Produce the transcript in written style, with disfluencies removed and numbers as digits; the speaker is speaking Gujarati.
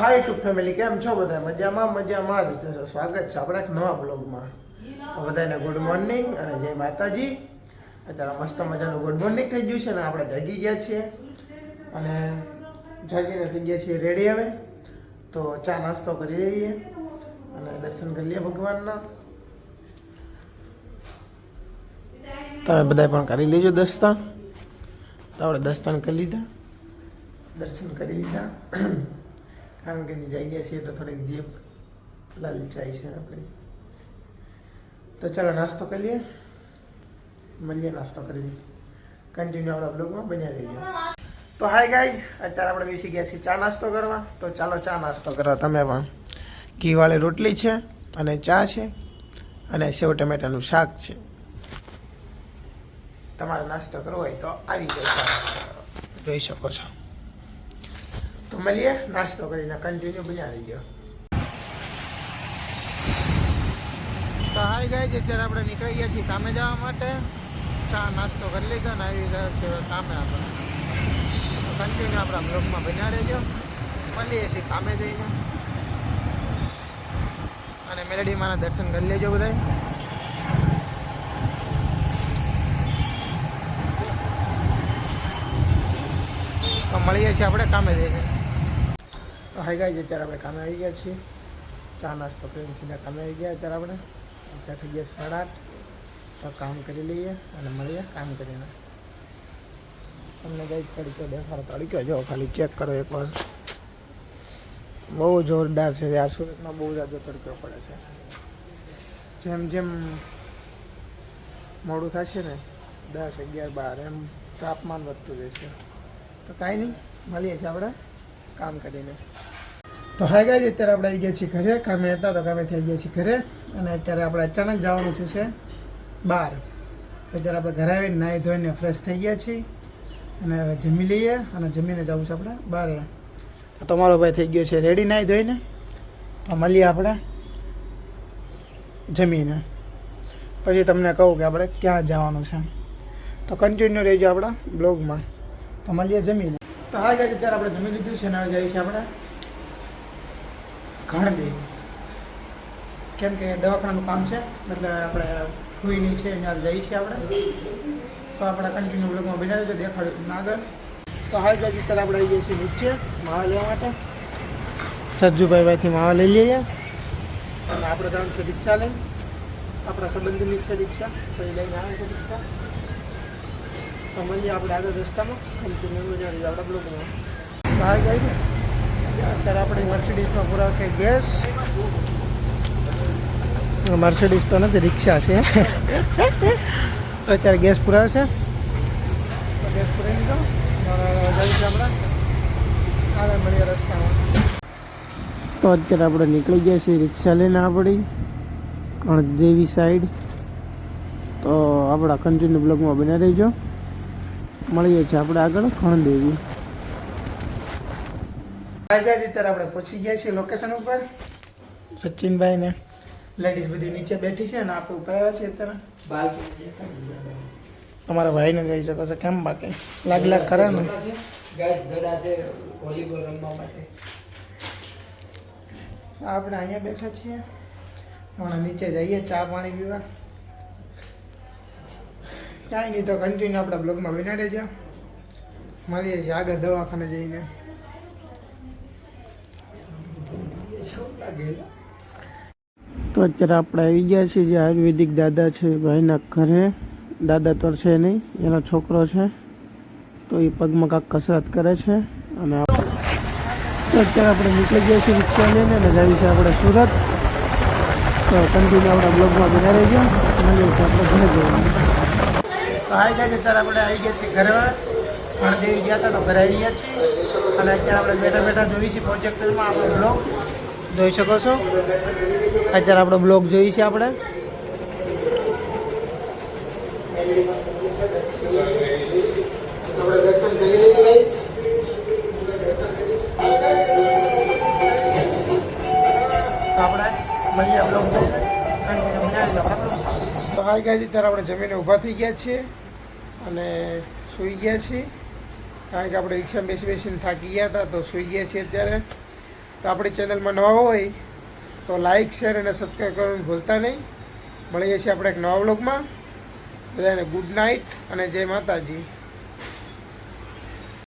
હાય ટુ ફેમિલી, કેમ છો બધા? મજામાં જ. સ્વાગત છે આપણા એક નવા બ્લોગમાં. બધાને ગુડ મોર્નિંગ અને જય માતાજી. અત્યારે મસ્ત મજાનું ગુડ મોર્નિંગ થઈ ગયું છે ને આપણે જાગી ગયા છીએ અને જાગીને થઈ ગયા છીએ રેડી. હવે તો ચા નાસ્તો કરી લઈએ અને દર્શન કરી લઈએ ભગવાનના. તમે બધા પણ કરી લેજો દર્શન. તો આપણે દર્શન કરી લીધા, દર્શન કરી લીધા કારણ કે જઈએ છીએ તો થોડીક જીભ લલચાઈ છે આપણી. તો ચાલો નાસ્તો કરી લઈએ, મળીએ નાસ્તો કરી કન્ટિન્યુ આપણા બ્લોગમાં બન્યા રહીએ. તો હાય ગાઈઝ, અત્યારે આપણે બેસી ગયા છીએ ચા નાસ્તો કરવા. તો ચાલો ચા નાસ્તો કરવા. તમે પણ ઘીવાળી રોટલી છે અને ચા છે અને સેવ ટમેટાનું શાક છે. તમારે નાસ્તો કરવો હોય તો આવી જાય, જોઈ શકો છો. તો મળીએ નાસ્તો કરીને, કન્ટિન્યુ બન્યા રહી ગયો. તો હાય ગાઈઝ, અત્યારે આપણે નીકળી ગયા છીએ કામે જવા માટે. ચા નાસ્તો કરી લીધો ને આવી ગયા છે કામે આપણે. કન્ટિન્યુ આપણા બ્લોગમાં બન્યા રહેજો. મળીએ છીએ કામે જઈને અને મેલડી માના દર્શન કરી લેજો બધા. તો મળીએ છીએ આપણે કામે જઈને. તો હાઈ ગાઈઝ, અત્યારે આપણે કામે આવી ગયા છીએ. ચા નાસ્તો કરીને સીધા કામે આવી ગયા. અત્યારે આપણે અત્યારે થઈ ગયા 8:30. તો કામ કરી લઈએ અને મળીએ કામ કરીને. તમને ગાઈઝ તડકો દેખાડો. તડકો જો ખાલી ચેક કરો એકવાર, બહુ જોરદાર છે યાર. સુરતમાં બહુ જાજો તડકો પડે છે. જેમ જેમ મોડું થશે ને 10, 11, 12 એમ તાપમાન વધતું જશે. તો કાંઈ નહીં, મળીએ છીએ આપણે કામ કરીને. તો હાય ગાઈઝ, અત્યારે આપણે આવી ગયા છીએ ઘરે. કામે હતા તો કામે થઈ ગયા છીએ ઘરે અને અત્યારે આપણે અચાનક જવાનું છે બહાર. તો અત્યારે આપણે ઘરે આવીને નાહી ધોઈને ફ્રેશ થઈ ગયા છીએ અને હવે જમી લઈએ અને જમીને જવું છે આપણે બહાર. તો તમારો ભાઈ થઈ ગયો છે રેડી નાહી ધોઈને. તો મળીએ આપણે જમીને, પછી તમને કહું કે આપણે ક્યાં જવાનું છે. તો કન્ટિન્યુ રહેજો આપણા બ્લોગમાં. તો મળીએ જમીને. તો હા ગાઈઝ, અત્યારે આપણે જમી લીધું છે અને હવે જઈએ છીએ આપણે ઘણદેવ, કેમ કે દવાખાનાનું કામ છે એટલે આપણે ફૂઈની છે ત્યાં જઈએ છીએ આપણે. તો આપણે કન્ટિન્યુ બ્લોગમાં બન્યા રહેજો, દેખાડ્યું તમને આગળ. તો હા ગાઈઝ, અત્યારે આપણે આવી જઈએ છીએ નીચે માવા લેવા માટે. સરજુભાઈથી માવા લઈ લઈએ અને આપણે જવાનું છે રિક્ષા લઈને. આપણા સંબંધીની છે રિક્ષા, પછી લઈને આવે છે રિક્ષા. તો મળીએ આપણે આગળ રસ્તામાં કન્ટિન્યુ બન્યા રહેજો આપણા બ્લોગમાં. તો હા ગાઈઝ, અત્યારે આપણે મર્સિડીઝમાં પૂરા છે ગેસ. મર્સિડીઝ તો નથી, રિક્ષા છે. તો અત્યારે ગેસ પુરાશે. તો ગેસ પુરાઈ દીધો જઈશું આપણે આગળ મળીએ રસ્તામાં. તો અત્યારે આપણે નીકળી ગયા છીએ રિક્ષા લઈને આપણી કણદેવી સાઈડ. તો આપણા કન્ટિન્યુ બ્લોગમાં બન્યા રહીજો. મળીએ છીએ આપણે આગળ કણદેવી. અત્યારે આપણે પહોંચી ગયા છીએ લોકેશન ઉપર. સચિનભાઈ ને લેડીઝ બધી નીચે બેઠી છે અને આપણે ઉપર આવ્યા છીએ અત્યારે. તમારા ભાઈને કહી શકો છો. કેમ બાકી લાગ ખરા ને વોલીબોલ રમવા માટે. આપણે અહીંયા બેઠા છીએ, હમણાં નીચે જઈએ ચા પાણી પીવા. કાંઈ નહીં, તો કન્ટિન્યુ આપણા બ્લોગમાં બન્યા રહેજો. મળીએ છીએ આગળ દવાખાને જઈને. તો અત્યારે આપણે આવી ગયા છીએ જે આયુર્વેદિક દાદા છે ભાઈના ઘરે. દાદા તો છે નહીં, એનો છોકરો છે. તો એ પગમાં કાંઈક કસરત કરે છે અને તો અત્યારે આપણે નીકળી ગયા છીએ રિક્ષા લઈને અને જઈએ છીએ આપણે સુરત. તો કન્ટિન્યુ આપણા બ્લોગમાં બના રહી ગયા. મળીએ છીએ આપણે ઘરે જવાનું. તો આવી ગયા છે અત્યારે આપણે આવી ગયા છીએ ઘરે. ગણદેવી ગયા હતા તો ઘરે આવી ગયા છીએ અને અત્યારે આપણે બેઠા બેઠા જોઈએ છીએ પ્રોજેક્ટરમાં આપણો બ્લોગ જોઈ શકો છો. અત્યારે આપણો બ્લોગ જોઈએ છીએ આપણે. દર્શન કરી લઈએ. આપણે મળીએ બ્લોગ. તો હાઈ ગાઈઝ, ત્યારે આપણે જમીને ઊભા થઈ ગયા છીએ અને સૂઈ ગયા છીએ. કારણ કે આપણે રિક્ષામાં બેસીને થાકી ગયા હતા તો સૂઈ ગયા છીએ અત્યારે. તો આપણી ચેનલમાં નવા હોય તો લાઇક શેર અને સબસ્ક્રાઈબ કરવાનું ભૂલતા નહીં. મળીએ છીએ આપણે એક નવા વ્લોગમાં. બધાને ગુડ નાઇટ અને જય માતાજી.